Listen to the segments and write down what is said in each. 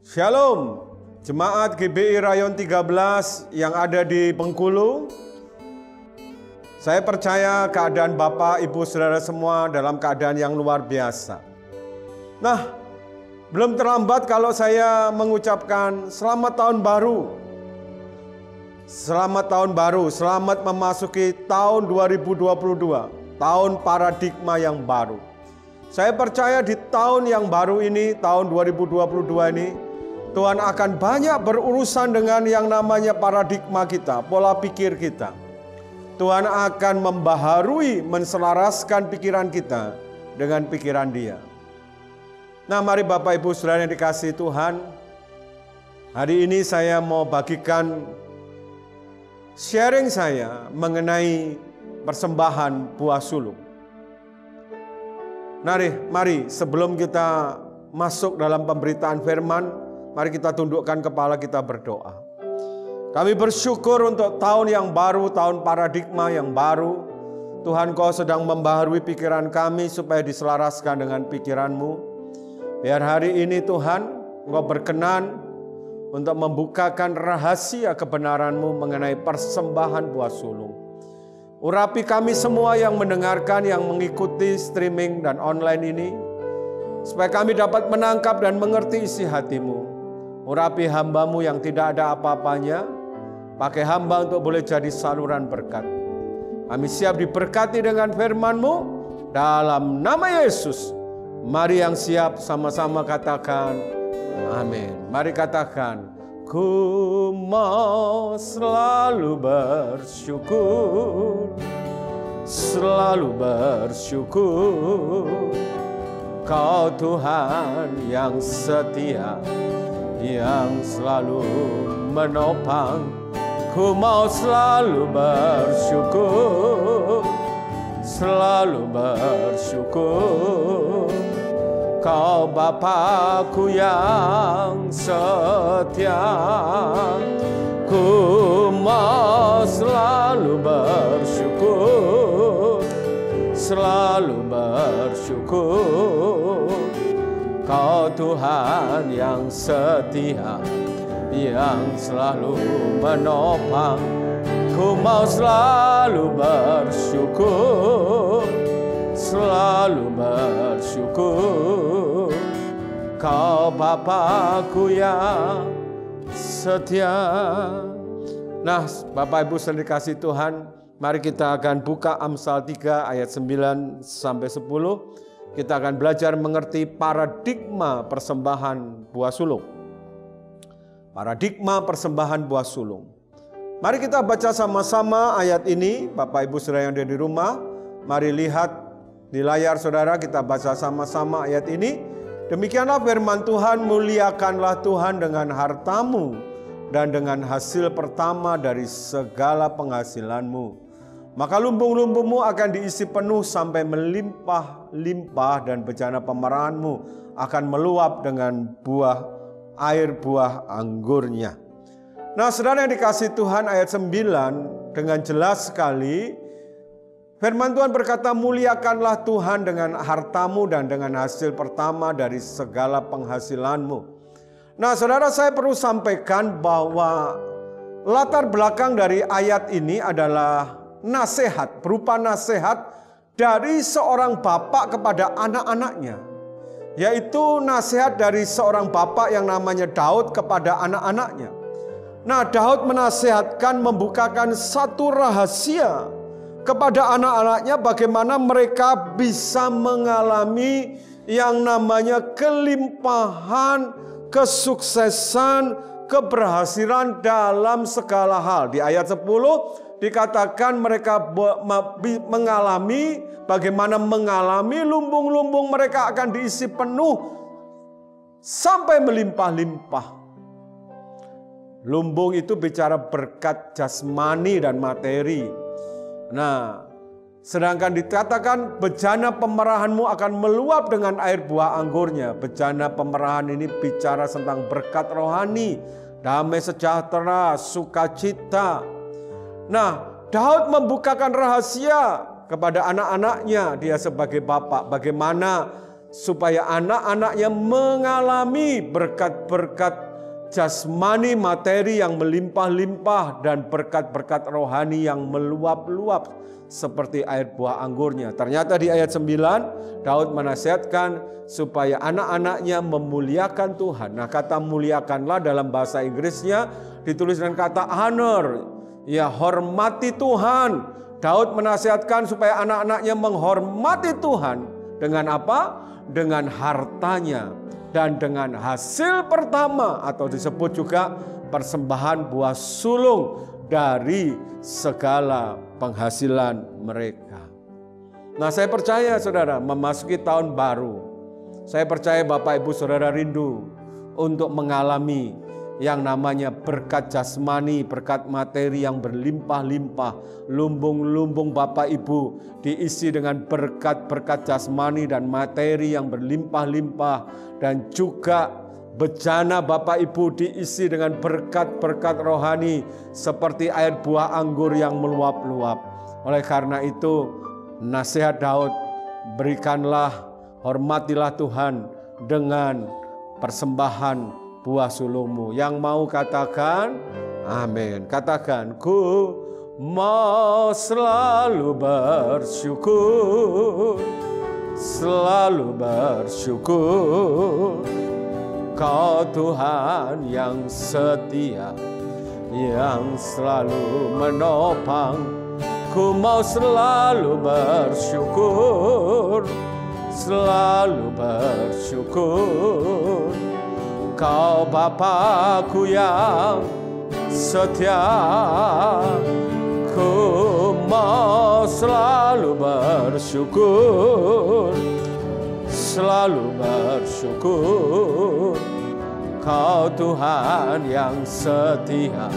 Shalom, Jemaat GBI Rayon 13 yang ada di Bengkulu. Saya percaya keadaan Bapak, Ibu, Saudara semua dalam keadaan yang luar biasa. Nah, belum terlambat kalau saya mengucapkan selamat tahun baru. Selamat tahun baru, selamat memasuki tahun 2022, tahun paradigma yang baru. Saya percaya di tahun yang baru ini, tahun 2022 ini, Tuhan akan banyak berurusan dengan yang namanya paradigma kita, pola pikir kita. Tuhan akan membaharui, menselaraskan pikiran kita dengan pikiran Dia. Nah, mari Bapak Ibu Saudara yang dikasihi Tuhan, hari ini saya mau bagikan sharing saya mengenai persembahan buah sulung. Mari sebelum kita masuk dalam pemberitaan firman, mari kita tundukkan kepala, kita berdoa. Kami bersyukur untuk tahun yang baru, tahun paradigma yang baru. Tuhan, Kau sedang membaharui pikiran kami supaya diselaraskan dengan pikiran-Mu. Biar hari ini Tuhan, Engkau berkenan untuk membukakan rahasia kebenaran-Mu mengenai persembahan buah sulung. Urapi kami semua yang mendengarkan, yang mengikuti streaming dan online ini, supaya kami dapat menangkap dan mengerti isi hati-Mu. Urapi hamba-Mu yang tidak ada apa-apanya, pakai hamba untuk boleh jadi saluran berkat. Kami siap diberkati dengan firman-Mu, dalam nama Yesus. Mari yang siap sama-sama katakan, amin. Mari katakan, ku mau selalu bersyukur, selalu bersyukur. Kau Tuhan yang setia, yang selalu menopang. Ku mau selalu bersyukur, selalu bersyukur. Kau Bapa-Ku yang setia. Ku mau selalu bersyukur, selalu bersyukur. Kau Tuhan yang setia, yang selalu menopang. Ku mau selalu bersyukur, selalu bersyukur. Kau Bapa-Ku yang setia. Nah, Bapak Ibu saudara dikasihi Tuhan, mari kita akan buka Amsal 3 ayat 9 sampai 10. Kita akan belajar mengerti paradigma persembahan buah sulung. Paradigma persembahan buah sulung. Mari kita baca sama-sama ayat ini, Bapak Ibu saudara yang ada di rumah. Mari lihat di layar saudara, kita baca sama-sama ayat ini. Demikianlah firman Tuhan, muliakanlah Tuhan dengan hartamu dan dengan hasil pertama dari segala penghasilanmu. Maka lumbung-lumbungmu akan diisi penuh sampai melimpah-limpah, dan bejana pemerahanmu akan meluap dengan air buah anggurnya. Nah, saudara yang dikasihi Tuhan, ayat 9 dengan jelas sekali firman Tuhan berkata, muliakanlah Tuhan dengan hartamu dan dengan hasil pertama dari segala penghasilanmu. Nah, saudara, saya perlu sampaikan bahwa latar belakang dari ayat ini adalah nasihat, berupa nasihat dari seorang bapak kepada anak-anaknya. Yaitu nasihat dari seorang bapak yang namanya Daud kepada anak-anaknya. Nah, Daud menasihatkan, membukakan satu rahasia kepada anak-anaknya bagaimana mereka bisa mengalami yang namanya kelimpahan, kesuksesan, keberhasilan dalam segala hal. Di ayat 10 dikatakan mereka mengalami, bagaimana mengalami lumbung-lumbung mereka akan diisi penuh sampai melimpah-limpah. Lumbung itu bicara berkat jasmani dan materi. Nah, sedangkan dikatakan bejana pemerahanmu akan meluap dengan air buah anggurnya. Bejana pemerahan ini bicara tentang berkat rohani, damai sejahtera, sukacita. Nah, Daud membukakan rahasia kepada anak-anaknya, dia sebagai bapak, bagaimana supaya anak-anaknya mengalami berkat-berkat jasmani materi yang melimpah-limpah dan berkat-berkat rohani yang meluap-luap seperti air buah anggurnya. Ternyata di ayat 9 Daud menasihatkan supaya anak-anaknya memuliakan Tuhan. Nah, kata muliakanlah dalam bahasa Inggrisnya ditulis dengan kata honor, ya hormati Tuhan. Daud menasihatkan supaya anak-anaknya menghormati Tuhan dengan apa? Dengan hartanya dan dengan hasil pertama atau disebut juga persembahan buah sulung dari segala penghasilan mereka. Nah, saya percaya saudara memasuki tahun baru. Saya percaya Bapak Ibu Saudara rindu untuk mengalami yang namanya berkat jasmani, berkat materi yang berlimpah-limpah. Lumbung-lumbung Bapak Ibu diisi dengan berkat-berkat jasmani dan materi yang berlimpah-limpah. Dan juga bejana Bapak Ibu diisi dengan berkat-berkat rohani seperti air buah anggur yang meluap-luap. Oleh karena itu, nasihat Daud, berikanlah, hormatilah Tuhan dengan persembahan buah sulungmu. Yang mau katakan amin. Katakan, ku mau selalu bersyukur, selalu bersyukur. Kau Tuhan yang setia, yang selalu menopang. Ku mau selalu bersyukur, selalu bersyukur. Kau Bapa-Ku yang setia, ku mau selalu bersyukur, selalu bersyukur. Kau Tuhan yang setia,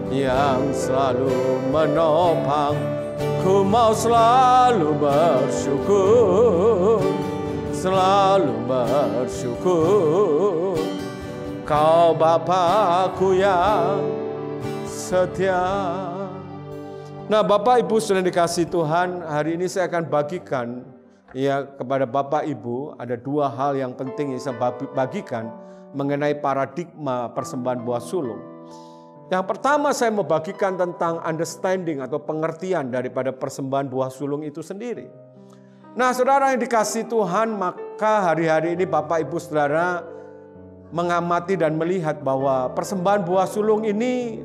yang selalu menopang. Ku mau selalu bersyukur, selalu bersyukur. Kau Bapa-Ku yang setia. Nah, Bapak Ibu sudah dikasih Tuhan, hari ini saya akan bagikan ya kepada Bapak Ibu ada dua hal yang penting yang saya bagikan mengenai paradigma persembahan buah sulung. Yang pertama saya mau bagikan tentang understanding atau pengertian daripada persembahan buah sulung itu sendiri. Nah, saudara yang dikasih Tuhan, maka hari-hari ini Bapak Ibu Saudara mengamati dan melihat bahwa persembahan buah sulung ini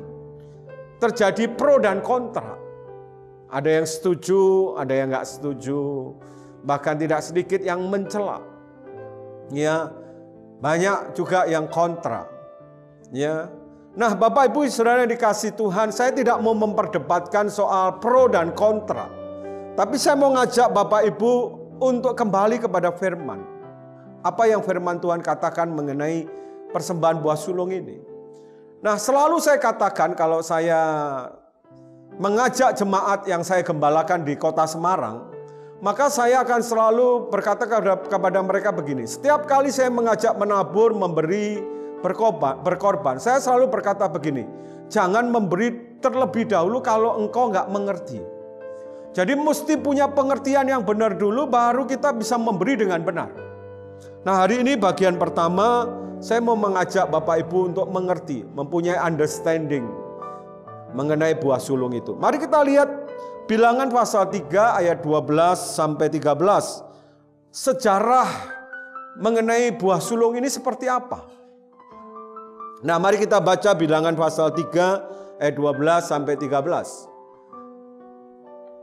terjadi pro dan kontra. Ada yang setuju, ada yang nggak setuju, bahkan tidak sedikit yang mencela. Ya, banyak juga yang kontra. Ya. Nah, Bapak Ibu Saudara yang dikasih Tuhan, saya tidak mau memperdebatkan soal pro dan kontra. Tapi saya mau ngajak Bapak Ibu untuk kembali kepada firman. Apa yang firman Tuhan katakan mengenai persembahan buah sulung ini. Nah, selalu saya katakan kalau saya mengajak jemaat yang saya gembalakan di kota Semarang, maka saya akan selalu berkata kepada mereka begini. Setiap kali saya mengajak menabur, memberi, berkorban, saya selalu berkata begini. Jangan memberi terlebih dahulu kalau engkau nggak mengerti. Jadi mesti punya pengertian yang benar dulu, baru kita bisa memberi dengan benar. Nah, hari ini bagian pertama, saya mau mengajak Bapak Ibu untuk mengerti, mempunyai understanding mengenai buah sulung itu. Mari kita lihat Bilangan pasal 3 ayat 12 sampai 13. Sejarah mengenai buah sulung ini seperti apa? Nah, mari kita baca Bilangan pasal 3 ayat 12 sampai 13.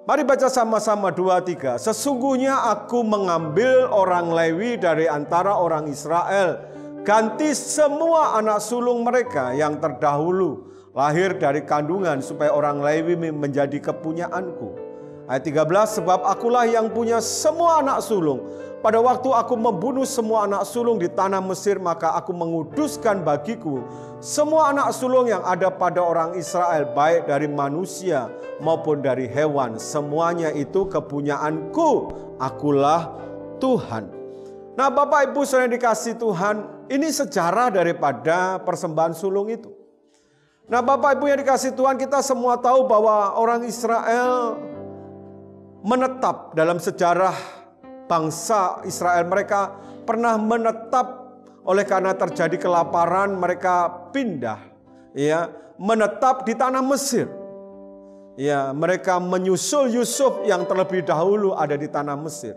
Mari baca sama-sama 2-3. Sesungguhnya aku mengambil orang Lewi dari antara orang Israel, ganti semua anak sulung mereka yang terdahulu lahir dari kandungan, supaya orang Lewi menjadi kepunyaanku. Ayat 13, sebab akulah yang punya semua anak sulung. Pada waktu aku membunuh semua anak sulung di tanah Mesir, maka aku menguduskan bagiku semua anak sulung yang ada pada orang Israel, baik dari manusia maupun dari hewan. Semuanya itu kepunyaanku, akulah Tuhan. Nah, Bapak Ibu saudara dikasih Tuhan, ini sejarah daripada persembahan sulung itu. Nah, Bapak Ibu yang dikasih Tuhan, kita semua tahu bahwa orang Israel menetap dalam sejarah bangsa Israel. Mereka pernah menetap, oleh karena terjadi kelaparan mereka pindah, ya, menetap di tanah Mesir. Ya, mereka menyusul Yusuf yang terlebih dahulu ada di tanah Mesir.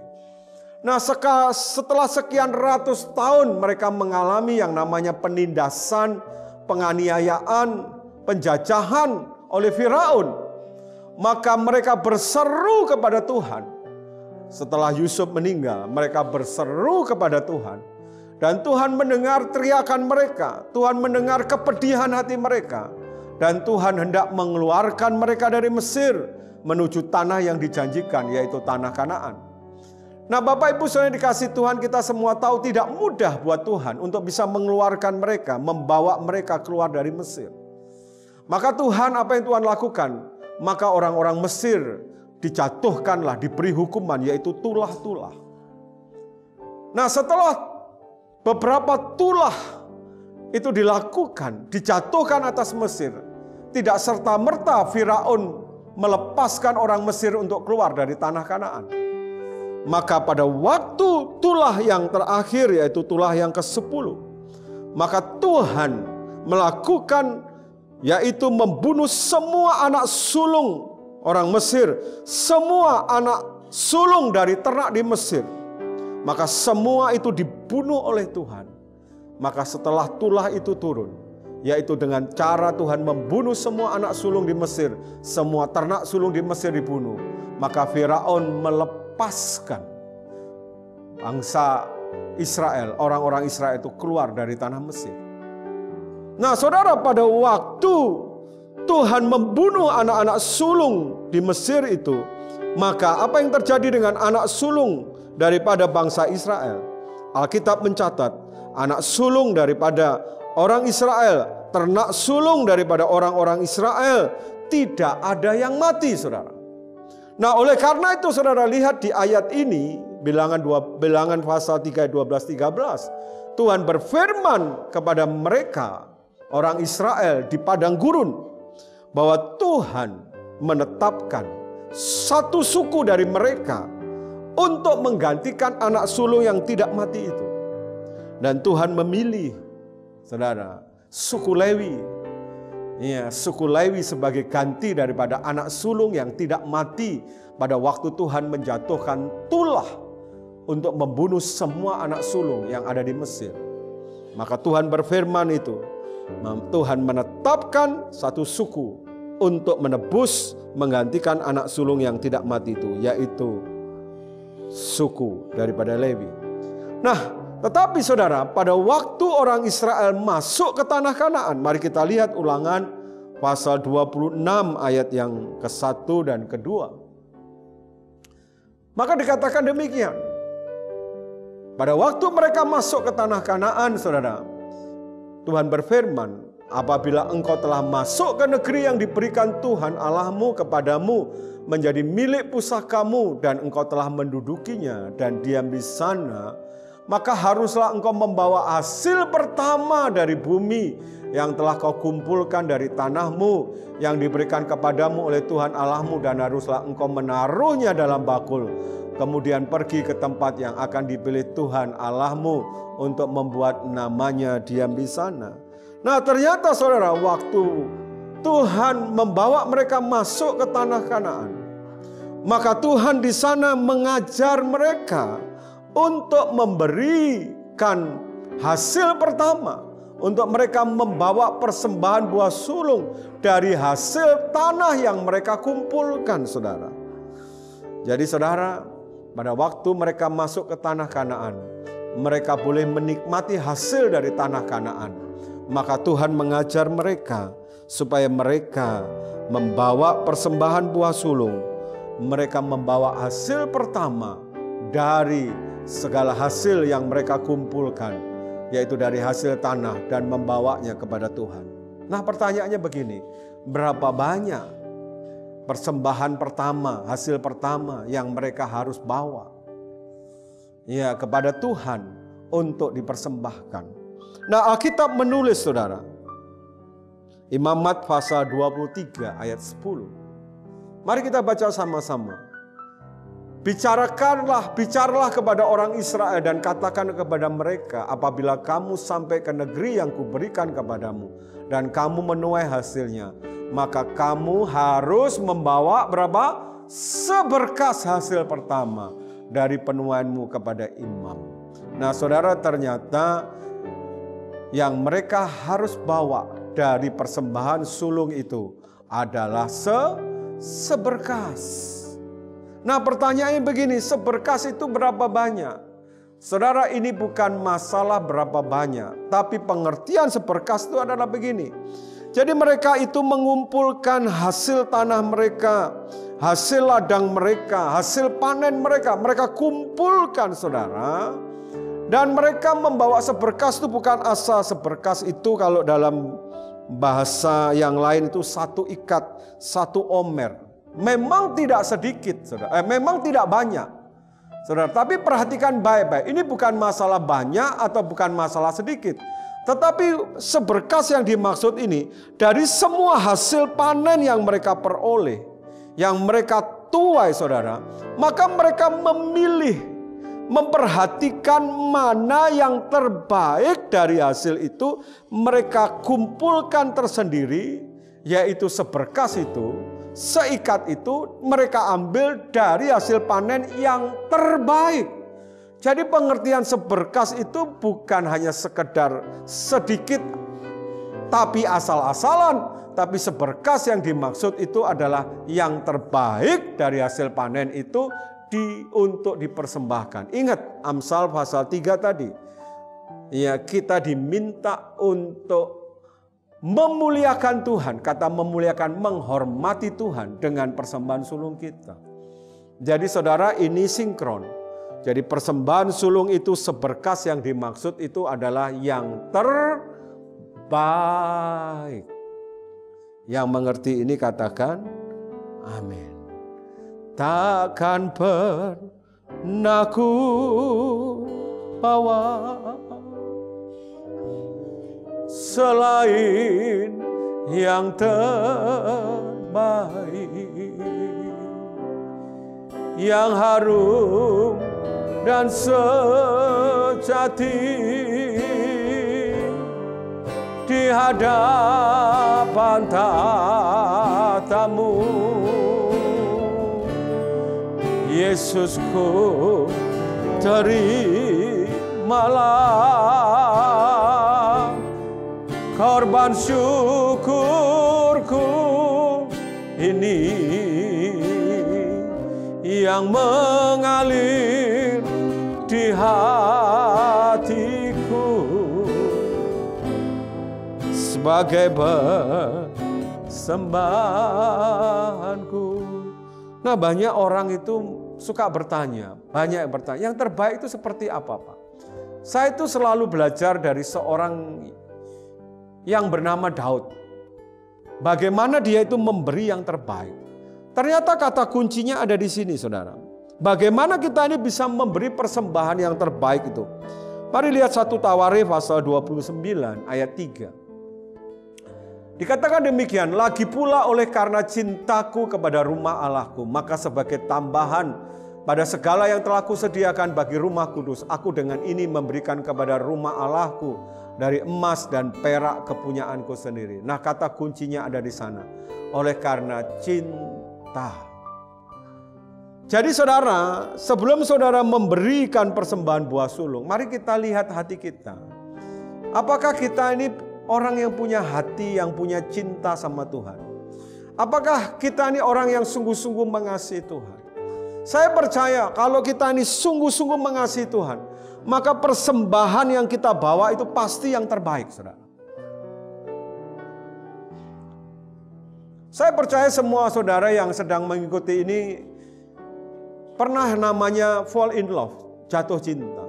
Nah, setelah sekian ratus tahun mereka mengalami yang namanya penindasan, penganiayaan, penjajahan oleh Firaun. Maka mereka berseru kepada Tuhan. Setelah Yusuf meninggal, mereka berseru kepada Tuhan. Dan Tuhan mendengar teriakan mereka. Tuhan mendengar kepedihan hati mereka. Dan Tuhan hendak mengeluarkan mereka dari Mesir menuju tanah yang dijanjikan, yaitu tanah Kanaan. Nah, Bapak Ibu Saudara dikasih Tuhan, kita semua tahu tidak mudah buat Tuhan untuk bisa mengeluarkan mereka, membawa mereka keluar dari Mesir. Maka Tuhan, apa yang Tuhan lakukan? Maka orang-orang Mesir dijatuhkanlah, diberi hukuman, yaitu tulah-tulah. Nah, setelah beberapa tulah itu dilakukan, dijatuhkan atas Mesir, tidak serta-merta Firaun melepaskan orang Mesir untuk keluar dari tanah Kanaan. Maka pada waktu tulah yang terakhir, yaitu tulah yang ke-10, maka Tuhan melakukan, yaitu membunuh semua anak sulung orang Mesir, semua anak sulung dari ternak di Mesir. Maka semua itu dibunuh oleh Tuhan. Maka setelah tulah itu turun, yaitu dengan cara Tuhan membunuh semua anak sulung di Mesir, semua ternak sulung di Mesir dibunuh, maka Firaun melepaskan bangsa Israel, orang-orang Israel itu keluar dari tanah Mesir. Nah, saudara, pada waktu Tuhan membunuh anak-anak sulung di Mesir itu, maka apa yang terjadi dengan anak sulung daripada bangsa Israel? Alkitab mencatat, anak sulung daripada orang Israel, ternak sulung daripada orang-orang Israel, tidak ada yang mati, saudara. Nah, oleh karena itu saudara lihat di ayat ini, bilangan pasal 3, 12, 13, Tuhan berfirman kepada mereka, orang Israel di padang gurun, bahwa Tuhan menetapkan satu suku dari mereka untuk menggantikan anak sulung yang tidak mati itu. Dan Tuhan memilih, saudara, suku Lewi. Ya, suku Lewi sebagai ganti daripada anak sulung yang tidak mati pada waktu Tuhan menjatuhkan tulah untuk membunuh semua anak sulung yang ada di Mesir. Maka Tuhan berfirman itu, Tuhan menetapkan satu suku untuk menebus, menggantikan anak sulung yang tidak mati itu, yaitu suku daripada Lewi. Nah, tetapi saudara, pada waktu orang Israel masuk ke tanah Kanaan, mari kita lihat Ulangan pasal 26 ayat yang ke-1 dan ke-2. Maka dikatakan demikian. Pada waktu mereka masuk ke tanah Kanaan, saudara, Tuhan berfirman, apabila engkau telah masuk ke negeri yang diberikan Tuhan Allahmu kepadamu menjadi milik pusakamu, dan engkau telah mendudukinya dan diam di sana, maka haruslah engkau membawa hasil pertama dari bumi yang telah kau kumpulkan dari tanahmu yang diberikan kepadamu oleh Tuhan Allahmu, dan haruslah engkau menaruhnya dalam bakul, kemudian pergi ke tempat yang akan dipilih Tuhan Allahmu untuk membuat namanya diam di sana. Nah, ternyata saudara, waktu Tuhan membawa mereka masuk ke tanah Kanaan, maka Tuhan di sana mengajar mereka untuk memberikan hasil pertama, untuk mereka membawa persembahan buah sulung dari hasil tanah yang mereka kumpulkan, saudara. Jadi saudara, pada waktu mereka masuk ke tanah Kanaan, mereka boleh menikmati hasil dari tanah Kanaan. Maka Tuhan mengajar mereka supaya mereka membawa persembahan buah sulung. Mereka membawa hasil pertama dari segala hasil yang mereka kumpulkan, yaitu dari hasil tanah, dan membawanya kepada Tuhan. Nah, pertanyaannya begini, berapa banyak persembahan pertama, hasil pertama yang mereka harus bawa ya kepada Tuhan untuk dipersembahkan? Nah, Alkitab menulis, saudara, Imamat pasal 23 ayat 10. Mari kita baca sama-sama. Bicaralah kepada orang Israel dan katakan kepada mereka, apabila kamu sampai ke negeri yang kuberikan kepadamu dan kamu menuai hasilnya, maka kamu harus membawa berapa? Seberkas hasil pertama dari penuaianmu kepada imam. Nah saudara, ternyata yang mereka harus bawa dari persembahan sulung itu adalah seberkas. Nah pertanyaannya begini, seberkas itu berapa banyak? Saudara, ini bukan masalah berapa banyak, tapi pengertian seberkas itu adalah begini. Jadi mereka itu mengumpulkan hasil tanah mereka, hasil ladang mereka, hasil panen mereka kumpulkan saudara. Dan mereka membawa seberkas itu bukan asal. Seberkas itu kalau dalam bahasa yang lain itu satu ikat, satu omer. Memang tidak sedikit, saudara. Memang tidak banyak, saudara. Tapi perhatikan baik-baik. Ini bukan masalah banyak atau bukan masalah sedikit. Tetapi seberkas yang dimaksud ini dari semua hasil panen yang mereka peroleh, yang mereka tuai, saudara. Maka mereka memilih, memperhatikan mana yang terbaik dari hasil itu. Mereka kumpulkan tersendiri, yaitu seberkas itu. Seikat itu mereka ambil dari hasil panen yang terbaik. Jadi pengertian seberkas itu bukan hanya sekedar sedikit tapi asal-asalan. Tapi seberkas yang dimaksud itu adalah yang terbaik dari hasil panen itu untuk dipersembahkan. Ingat Amsal pasal 3 tadi. Ya, kita diminta untuk memuliakan Tuhan. Kata memuliakan, menghormati Tuhan dengan persembahan sulung kita. Jadi saudara, ini sinkron. Jadi persembahan sulung itu seberkas yang dimaksud itu adalah yang terbaik. Yang mengerti ini katakan amin. Takkan pernah ku bawa selain yang terbaik, yang harum dan sejati di hadapan tatamu. Yesusku, terimalah korban syukurku ini yang mengalir di hatiku sebagai persembahanku. Nah, banyak orang itu suka bertanya, yang terbaik itu seperti apa, Pak? Saya itu selalu belajar dari seorang yang bernama Daud. Bagaimana dia itu memberi yang terbaik. Ternyata kata kuncinya ada di sini, saudara. Bagaimana kita ini bisa memberi persembahan yang terbaik itu. Mari lihat 1 Tawarikh pasal 29 ayat 3. Dikatakan demikian, lagi pula oleh karena cintaku kepada rumah Allahku, maka sebagai tambahan pada segala yang telah kusediakan bagi rumah kudus, aku dengan ini memberikan kepada rumah Allahku dari emas dan perak kepunyaanku sendiri. Nah, kata kuncinya ada di sana. Oleh karena cinta. Jadi saudara, sebelum saudara memberikan persembahan buah sulung, mari kita lihat hati kita. Apakah kita ini orang yang punya hati, yang punya cinta sama Tuhan? Apakah kita ini orang yang sungguh-sungguh mengasihi Tuhan? Saya percaya kalau kita ini sungguh-sungguh mengasihi Tuhan, maka persembahan yang kita bawa itu pasti yang terbaik, saudara. Saya percaya semua saudara yang sedang mengikuti ini pernah namanya fall in love, jatuh cinta.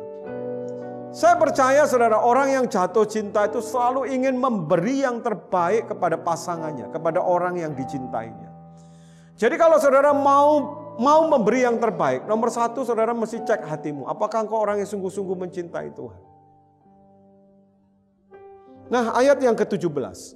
Saya percaya saudara, orang yang jatuh cinta itu selalu ingin memberi yang terbaik kepada pasangannya, kepada orang yang dicintainya. Jadi kalau saudara mau memberi yang terbaik, nomor satu saudara mesti cek hatimu. Apakah engkau orang yang sungguh-sungguh mencintai Tuhan? Nah, ayat yang ke-17.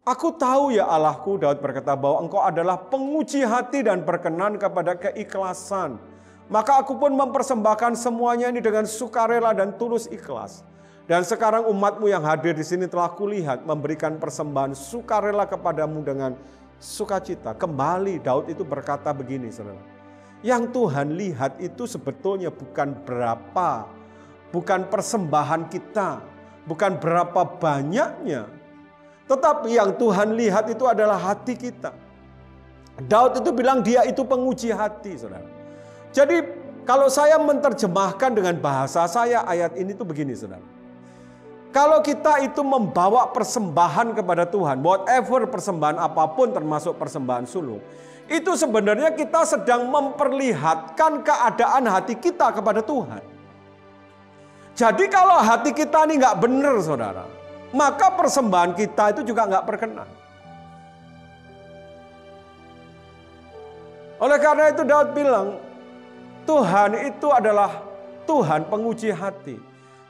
Aku tahu ya Allahku, Daud berkata, bahwa Engkau adalah penguji hati dan berkenan kepada keikhlasan. Maka aku pun mempersembahkan semuanya ini dengan sukarela dan tulus ikhlas. Dan sekarang umatmu yang hadir di sini telah kulihat memberikan persembahan sukarela kepadamu dengan sukacita. Kembali Daud itu berkata begini, saudara. Yang Tuhan lihat itu sebetulnya bukan berapa, bukan persembahan kita, bukan berapa banyaknya. Tetapi yang Tuhan lihat itu adalah hati kita. Daud itu bilang dia itu penguji hati, saudara. Jadi kalau saya menerjemahkan dengan bahasa saya ayat ini tuh begini, saudara. Kalau kita itu membawa persembahan kepada Tuhan, whatever persembahan apapun termasuk persembahan sulung, itu sebenarnya kita sedang memperlihatkan keadaan hati kita kepada Tuhan. Jadi kalau hati kita ini nggak benar, saudara, maka persembahan kita itu juga nggak berkenan. Oleh karena itu Daud bilang, Tuhan itu adalah Tuhan penguji hati.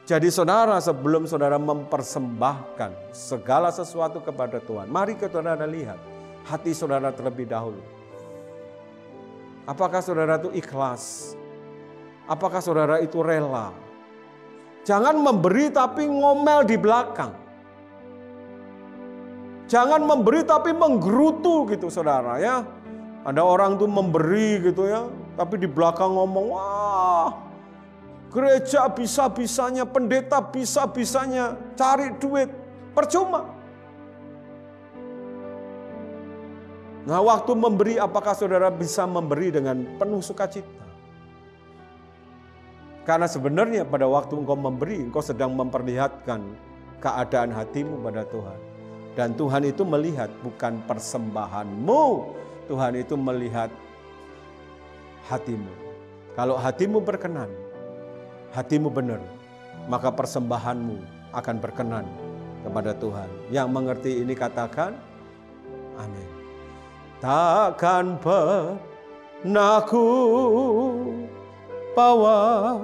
Jadi saudara, sebelum saudara mempersembahkan segala sesuatu kepada Tuhan, mari saudara lihat hati saudara terlebih dahulu. Apakah saudara itu ikhlas? Apakah saudara itu rela? Jangan memberi tapi ngomel di belakang. Jangan memberi tapi menggerutu gitu, saudara ya. Ada orang tuh memberi gitu ya, tapi di belakang ngomong, wah, gereja bisa-bisanya, pendeta bisa-bisanya cari duit, percuma. Nah, waktu memberi, apakah saudara bisa memberi dengan penuh sukacita? Karena sebenarnya pada waktu engkau memberi, engkau sedang memperlihatkan keadaan hatimu pada Tuhan. Dan Tuhan itu melihat bukan persembahanmu, Tuhan itu melihat hatimu. Kalau hatimu berkenan, hatimu benar, maka persembahanmu akan berkenan kepada Tuhan. Yang mengerti ini katakan, amin. Takkan pernah ku bawa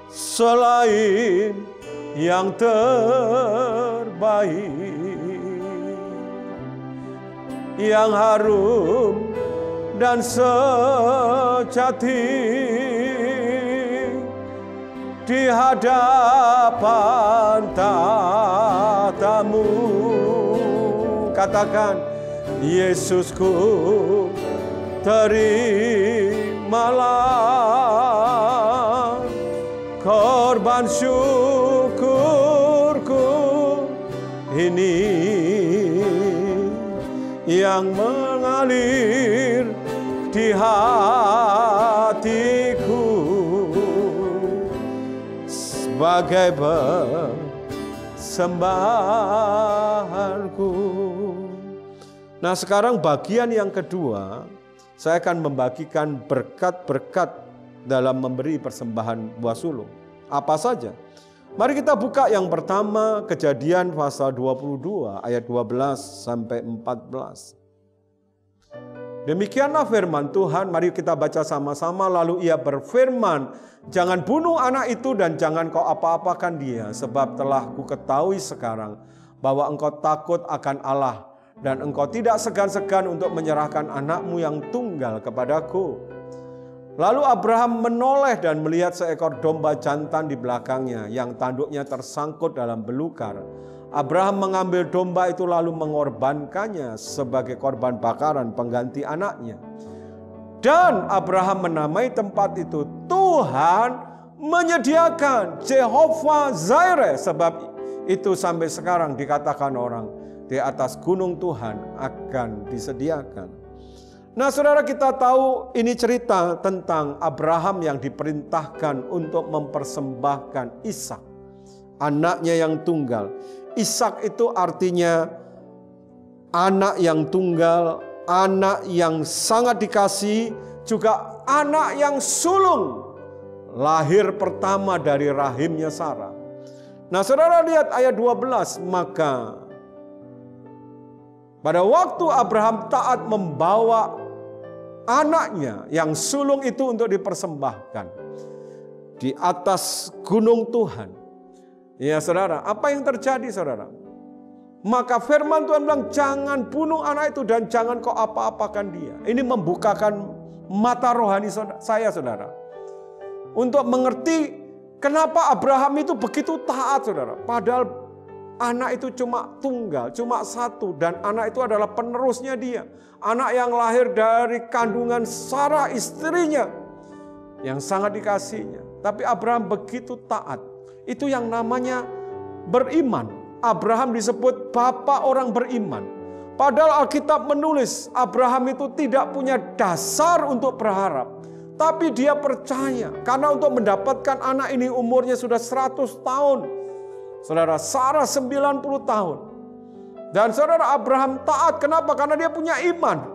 selain yang terbaik, yang harum dan sejati di hadapan tatamu. Katakan, Yesusku, terimalah korban syukurku ini yang mengalir di hatiku sebagai persembahanku. Nah, sekarang bagian yang kedua, saya akan membagikan berkat-berkat dalam memberi persembahan buah sulung. Apa saja? Mari kita buka yang pertama, Kejadian pasal 22 ayat 12 sampai 14. Demikianlah firman Tuhan, mari kita baca sama-sama. Lalu ia berfirman, jangan bunuh anak itu dan jangan kau apa-apakan dia, sebab telah ku ketahui sekarang bahwa engkau takut akan Allah dan engkau tidak segan-segan untuk menyerahkan anakmu yang tunggal kepadaku. Lalu Abraham menoleh dan melihat seekor domba jantan di belakangnya yang tanduknya tersangkut dalam belukar. Abraham mengambil domba itu lalu mengorbankannya sebagai korban bakaran pengganti anaknya. Dan Abraham menamai tempat itu Tuhan menyediakan, Jehovah Jireh, sebab itu sampai sekarang dikatakan orang, di atas gunung Tuhan akan disediakan. Nah, saudara, kita tahu ini cerita tentang Abraham yang diperintahkan untuk mempersembahkan Ishak, anaknya yang tunggal. Ishak itu artinya anak yang tunggal, anak yang sangat dikasihi, juga anak yang sulung, lahir pertama dari rahimnya Sarah. Nah, saudara lihat ayat 12, maka pada waktu Abraham taat membawa anaknya yang sulung itu untuk dipersembahkan di atas gunung Tuhan. Ya saudara, apa yang terjadi saudara? Maka firman Tuhan bilang, jangan bunuh anak itu dan jangan kau apa-apakan dia. Ini membukakan mata rohani saya, saudara. Untuk mengerti kenapa Abraham itu begitu taat, saudara. Padahal anak itu cuma tunggal, cuma satu. Dan anak itu adalah penerusnya dia. Anak yang lahir dari kandungan Sarah istrinya. Yang sangat dikasihinya. Tapi Abraham begitu taat. Itu yang namanya beriman. Abraham disebut bapak orang beriman. Padahal Alkitab menulis Abraham itu tidak punya dasar untuk berharap. Tapi dia percaya. Karena untuk mendapatkan anak ini umurnya sudah 100 tahun. Saudara, Sarah 90 tahun. Dan saudara, Abraham taat. Kenapa? Karena dia punya iman.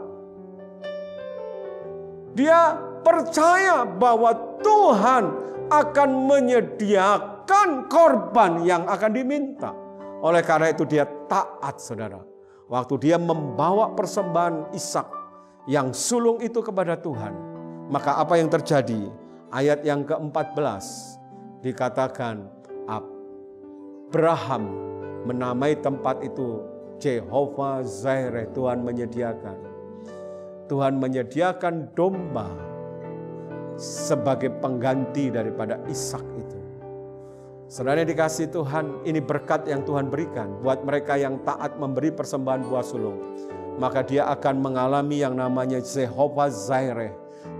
Dia percaya bahwa Tuhan akan menyediakan korban yang akan diminta. Oleh karena itu dia taat, saudara. Waktu dia membawa persembahan Ishak yang sulung itu kepada Tuhan. Maka apa yang terjadi? Ayat yang ke-14 dikatakan Abraham menamai tempat itu Jehovah Jireh, Tuhan menyediakan. Tuhan menyediakan domba sebagai pengganti daripada Ishak itu. Saudara yang dikasihi Tuhan, ini berkat yang Tuhan berikan buat mereka yang taat memberi persembahan buah sulung. Maka dia akan mengalami yang namanya Jehovah Jireh.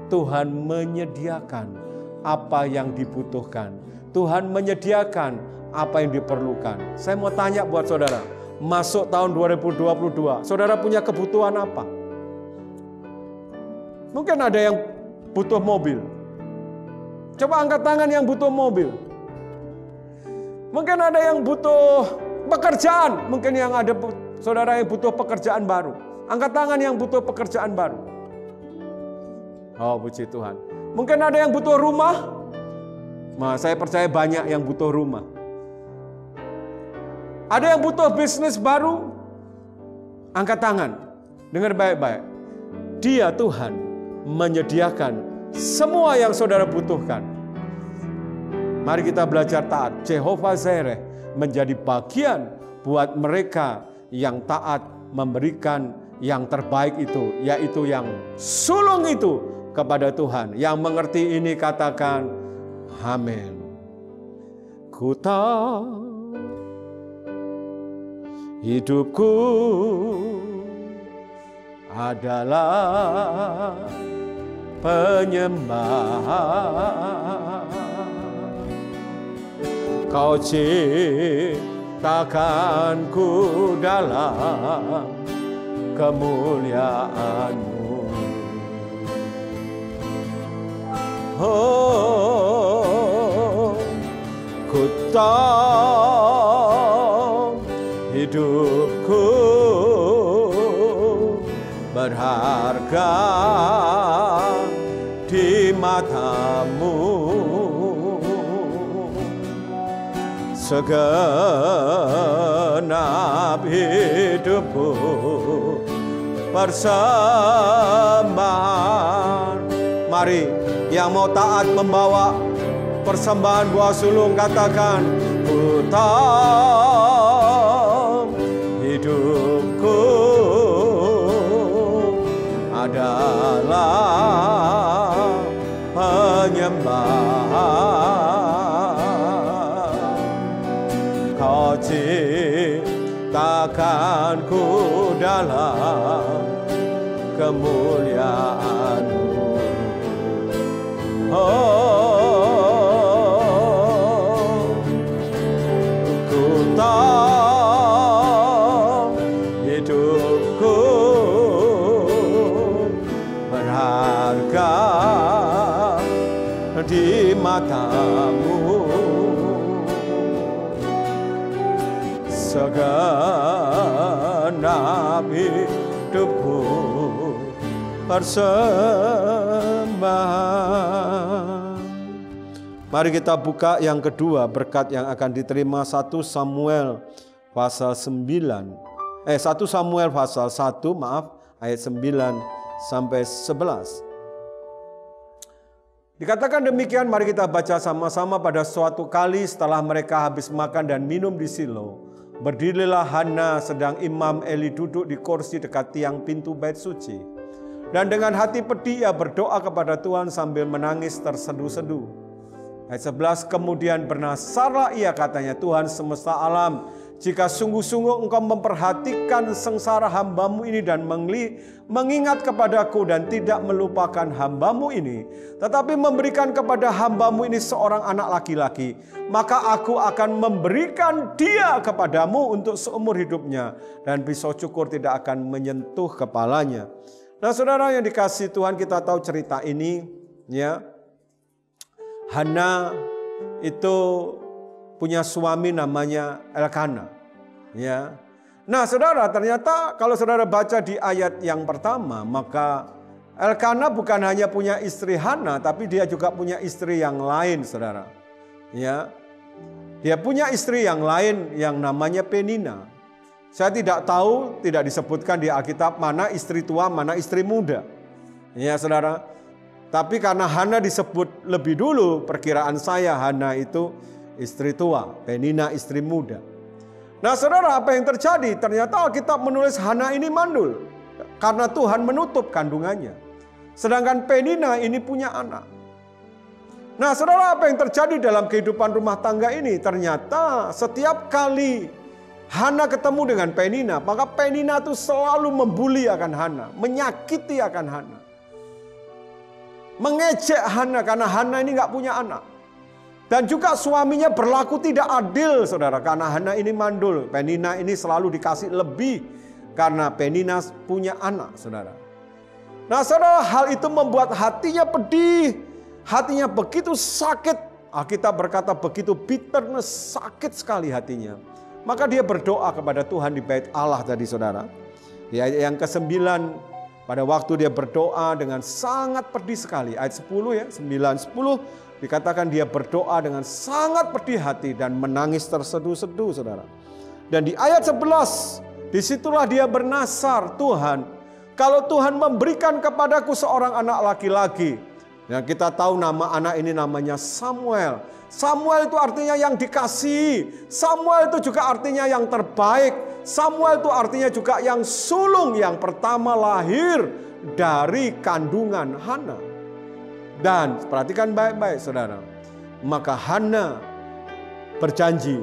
Tuhan menyediakan apa yang dibutuhkan. Tuhan menyediakan apa yang diperlukan. Saya mau tanya buat saudara, masuk tahun 2022, saudara punya kebutuhan apa? Mungkin ada yang butuh mobil. Coba angkat tangan yang butuh mobil. Mungkin ada yang butuh pekerjaan. Mungkin yang ada saudara yang butuh pekerjaan baru. Angkat tangan yang butuh pekerjaan baru. Oh, puji Tuhan. Mungkin ada yang butuh rumah. Nah, saya percaya banyak yang butuh rumah. Ada yang butuh bisnis baru. Angkat tangan. Dengar baik-baik. Dia Tuhan menyediakan semua yang saudara butuhkan. Mari kita belajar taat. Jehovah Jireh menjadi bagian buat mereka yang taat memberikan yang terbaik itu, yaitu yang sulung itu kepada Tuhan. Yang mengerti ini katakan amin. Ku tahu hidupku adalah penyembahan. Kau ciptakanku dalam kemuliaan-Mu. Oh, ku tahu hidupku berharga di mata-Mu. Segenap hidupku persembahan. Mari yang mau taat membawa persembahan buah sulung katakan, ku tahu hidupku adalah penyembahan. Kau ciptakanku dalam kemuliaan-Mu. Oh, ku tahu hidupku berharga di mata-Mu. Segenap hidupku persembahan. Mari kita buka yang kedua berkat yang akan diterima 1 Samuel pasal 1 Samuel pasal 1 ayat 9 sampai 11. Dikatakan demikian, mari kita baca sama-sama. Pada suatu kali setelah mereka habis makan dan minum di Silo, Berdirilah Hana sedang Imam Eli duduk di kursi dekat tiang pintu bait suci. Dan dengan hati pedih ia berdoa kepada Tuhan sambil menangis terseduh-seduh. Ayat 11, kemudian bernasarlah ia, katanya, Tuhan semesta alam, jika sungguh-sungguh engkau memperhatikan sengsara hambamu ini dan mengingat kepadaku dan tidak melupakan hambamu ini, tetapi memberikan kepada hambamu ini seorang anak laki-laki, maka aku akan memberikan dia kepadamu untuk seumur hidupnya, dan pisau cukur tidak akan menyentuh kepalanya. Nah, saudara yang dikasihi Tuhan, kita tahu cerita ini, ya. Hana itu punya suami namanya Elkana, ya. Nah, saudara, ternyata kalau saudara baca di ayat yang pertama, maka Elkana bukan hanya punya istri Hana, tapi dia juga punya istri yang lain, saudara. Ya, dia punya istri yang lain yang namanya Penina. Saya tidak tahu, tidak disebutkan di Alkitab mana istri tua, mana istri muda. Ya, saudara. Tapi karena Hana disebut lebih dulu, perkiraan saya Hana itu istri tua, Penina istri muda. Nah, saudara, apa yang terjadi? Ternyata Alkitab menulis Hana ini mandul karena Tuhan menutup kandungannya. Sedangkan Penina ini punya anak. Nah, saudara, apa yang terjadi dalam kehidupan rumah tangga ini? Ternyata setiap kali Hana ketemu dengan Penina, maka Penina itu selalu membuli akan Hana, menyakiti akan Hana, mengejek Hana karena Hana ini nggak punya anak. Dan juga suaminya berlaku tidak adil, saudara, karena Hana ini mandul. Penina ini selalu dikasih lebih karena Penina punya anak, saudara. Nah, saudara, hal itu membuat hatinya pedih, hatinya begitu sakit. Alkitab berkata begitu bitterness, sakit sekali hatinya. Maka dia berdoa kepada Tuhan di bait Allah tadi, saudara. Di ayat yang ke-9, pada waktu dia berdoa dengan sangat pedih sekali. Ayat 10 ya, 9-10 dikatakan dia berdoa dengan sangat pedih hati dan menangis terseduh-seduh, saudara. Dan di ayat 11, disitulah dia bernasar, Tuhan, kalau Tuhan memberikan kepadaku seorang anak laki-laki. Yang kita tahu nama anak ini namanya Samuel. Samuel itu artinya yang dikasihi. Samuel itu juga artinya yang terbaik. Samuel itu artinya juga yang sulung yang pertama lahir dari kandungan Hana. Dan perhatikan baik-baik, saudara. Maka Hana berjanji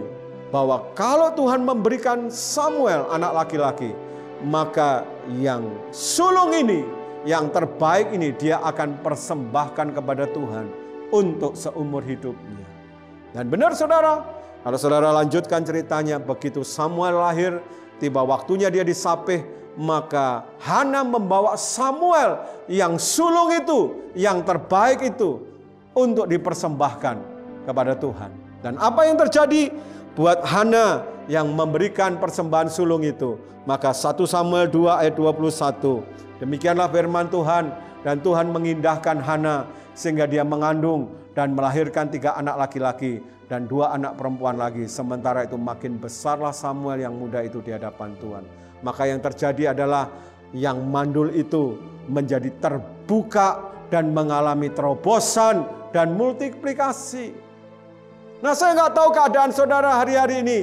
bahwa kalau Tuhan memberikan Samuel anak laki-laki, maka yang sulung ini, yang terbaik ini dia akan persembahkan kepada Tuhan untuk seumur hidupnya. Dan benar, saudara, kalau saudara lanjutkan ceritanya, begitu Samuel lahir, tiba waktunya dia disapih, maka Hana membawa Samuel yang sulung itu, yang terbaik itu, untuk dipersembahkan kepada Tuhan. Dan apa yang terjadi buat Hana yang memberikan persembahan sulung itu? Maka 1 Samuel 2 ayat 21. Demikianlah firman Tuhan, dan Tuhan mengindahkan Hana sehingga dia mengandung dan melahirkan 3 anak laki-laki dan 2 anak perempuan lagi. Sementara itu makin besarlah Samuel yang muda itu di hadapan Tuhan. Maka yang terjadi adalah yang mandul itu menjadi terbuka dan mengalami terobosan dan multiplikasi. Nah, saya nggak tahu keadaan saudara hari-hari ini.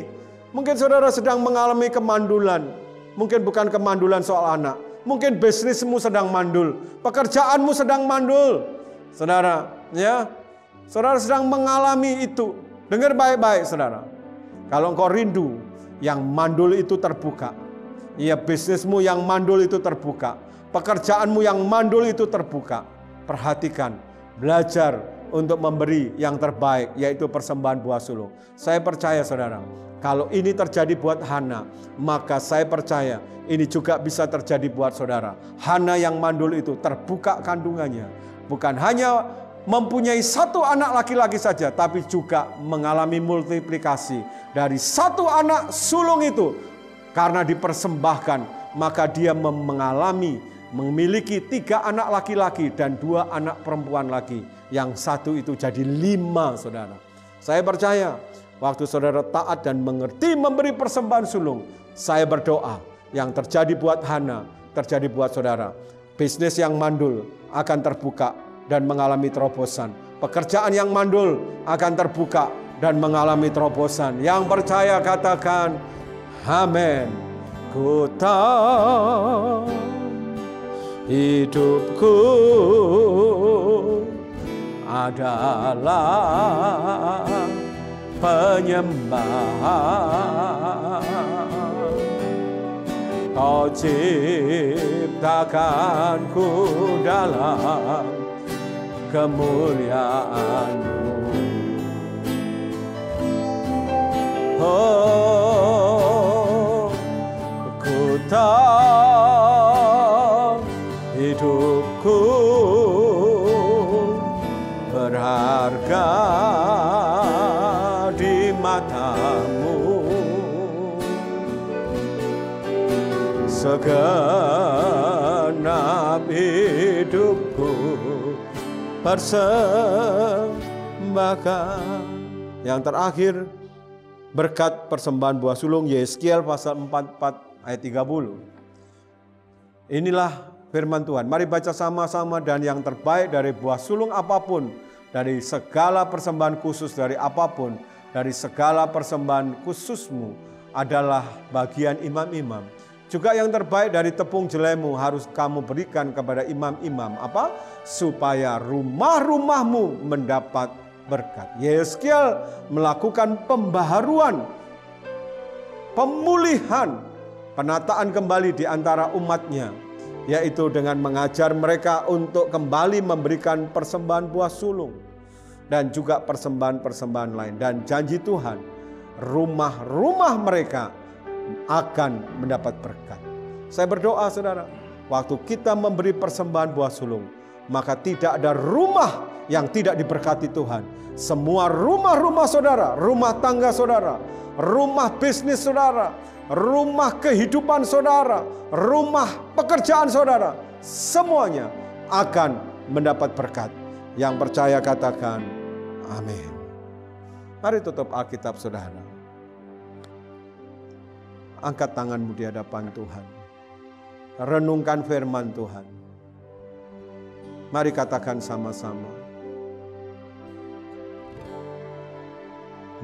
Mungkin saudara sedang mengalami kemandulan. Mungkin bukan kemandulan soal anak. Mungkin bisnismu sedang mandul. Pekerjaanmu sedang mandul. Saudara, ya. Saudara sedang mengalami itu. Dengar baik-baik, saudara. Kalau engkau rindu yang mandul itu terbuka. Ya, bisnismu yang mandul itu terbuka. Pekerjaanmu yang mandul itu terbuka. Perhatikan, belajar untuk memberi yang terbaik, yaitu persembahan buah sulung. Saya percaya, saudara, kalau ini terjadi buat Hana, maka saya percaya ini juga bisa terjadi buat saudara. Hana yang mandul itu terbuka kandungannya. Bukan hanya mempunyai 1 anak laki-laki saja, tapi juga mengalami multiplikasi. Dari 1 anak sulung itu, karena dipersembahkan, maka dia memiliki 3 anak laki-laki dan 2 anak perempuan lagi. Yang 1 itu jadi 5, saudara. Saya percaya waktu saudara taat dan mengerti memberi persembahan sulung, saya berdoa yang terjadi buat Hana, terjadi buat saudara. Bisnis yang mandul akan terbuka dan mengalami terobosan. Pekerjaan yang mandul akan terbuka dan mengalami terobosan. Yang percaya katakan Amin. Ku tahu hidupku adalah penyembahan. Kau ciptakanku dalam kemuliaan-Mu. Oh, ku tahu hidupku berharga di mata-Mu. Segenap hidupku persembahkan. Yang terakhir, berkat persembahan buah sulung, Yeskiel pasal 44 ayat 30. Inilah firman Tuhan. Mari baca sama-sama. Dan yang terbaik dari buah sulung apapun, dari segala persembahan khusus dari apapun, dari segala persembahan khususmu adalah bagian imam-imam. Juga yang terbaik dari tepung jelaimu harus kamu berikan kepada imam-imam. Apa? Supaya rumah-rumahmu mendapat berkat. Yeskiel melakukan pembaharuan, pemulihan, penataan kembali di antara umatnya, yaitu dengan mengajar mereka untuk kembali memberikan persembahan buah sulung dan juga persembahan-persembahan lain. Dan janji Tuhan, rumah-rumah mereka akan mendapat berkat. Saya berdoa saudara, waktu kita memberi persembahan buah sulung, maka tidak ada rumah yang tidak diberkati Tuhan. Semua rumah-rumah saudara, rumah tangga saudara, rumah bisnis saudara, rumah kehidupan saudara, rumah pekerjaan saudara, semuanya akan mendapat berkat. Yang percaya katakan amin. Mari tutup Alkitab saudara. Angkat tanganmu di hadapan Tuhan. Renungkan firman Tuhan. Mari katakan sama-sama.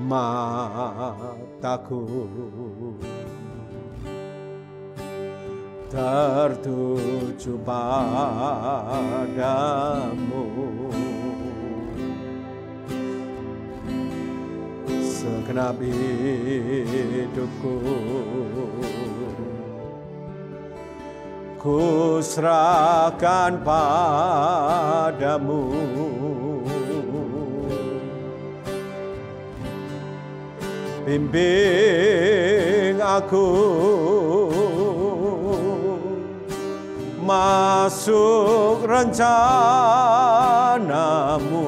Mataku tertuju padamu, segenap hidupku ku serahkan padamu. Bimbing aku masuk rencana-Mu,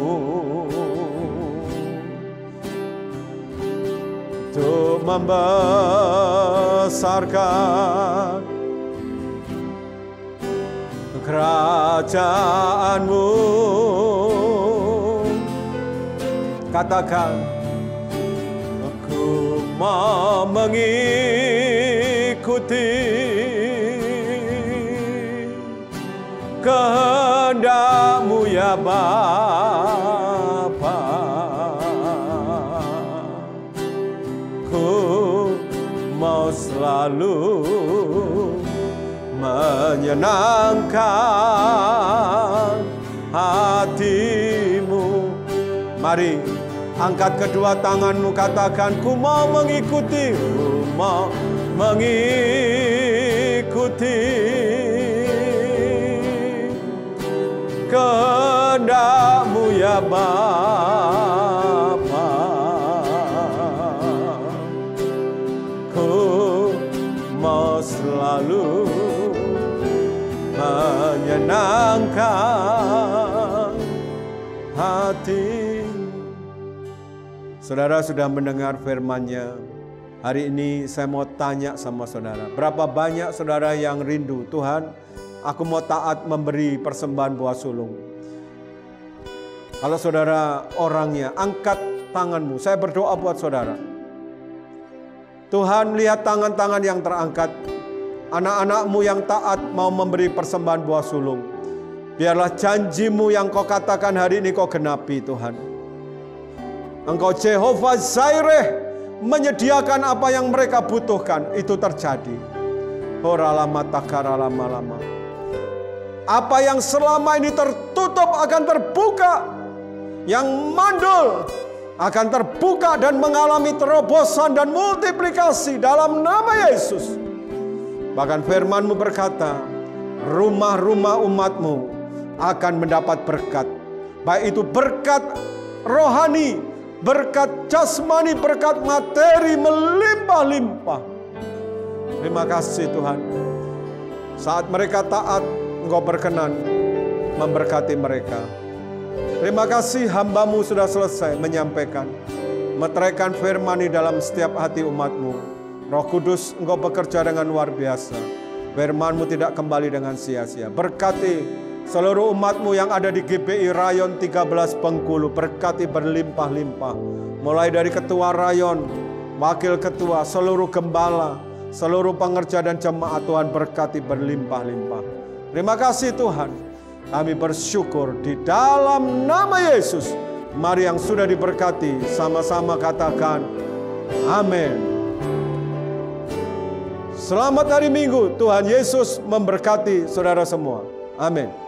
untuk membesarkan kerajaan-Mu. Katakan, aku mau mengikuti kehendak-Mu ya Bapa. Ku mau selalu menyenangkan hati-Mu. Mari angkat kedua tanganmu, katakan, ku mau mengikuti, ku mau mengikuti kehendak-Mu ya Bapa. Ku mau selalu menyenangkan hati. Saudara sudah mendengar firman-Nya. Hari ini saya mau tanya sama saudara, berapa banyak saudara yang rindu, Tuhan, aku mau taat memberi persembahan buah sulung. Kalau saudara orangnya, angkat tanganmu. Saya berdoa buat saudara. Tuhan, lihat tangan-tangan yang terangkat. Anak-anak-Mu yang taat mau memberi persembahan buah sulung. Biarlah janji-Mu yang Kau katakan hari ini Kau genapi Tuhan. Engkau Jehovah Zaireh, menyediakan apa yang mereka butuhkan, itu terjadi. Lama. Apa yang selama ini tertutup akan terbuka. Yang mandul akan terbuka dan mengalami terobosan dan multiplikasi dalam nama Yesus. Bahkan firman-Mu berkata, rumah-rumah umat-Mu akan mendapat berkat. Baik itu berkat rohani, berkat jasmani, berkat materi melimpah-limpah. Terima kasih Tuhan. Saat mereka taat, Engkau berkenan memberkati mereka. Terima kasih hamba-Mu sudah selesai menyampaikan, meteraikan firman di dalam setiap hati umat-Mu. Roh Kudus, Engkau bekerja dengan luar biasa. Firman-Mu tidak kembali dengan sia-sia. Berkati seluruh umat-Mu yang ada di GPI Rayon 13 Bengkulu. Berkati berlimpah-limpah. Mulai dari ketua rayon, wakil ketua, seluruh gembala, seluruh pengerja dan jemaat, Tuhan berkati berlimpah-limpah. Terima kasih Tuhan. Kami bersyukur di dalam nama Yesus. Mari yang sudah diberkati sama-sama katakan amin. Selamat hari Minggu. Tuhan Yesus memberkati saudara semua. Amin.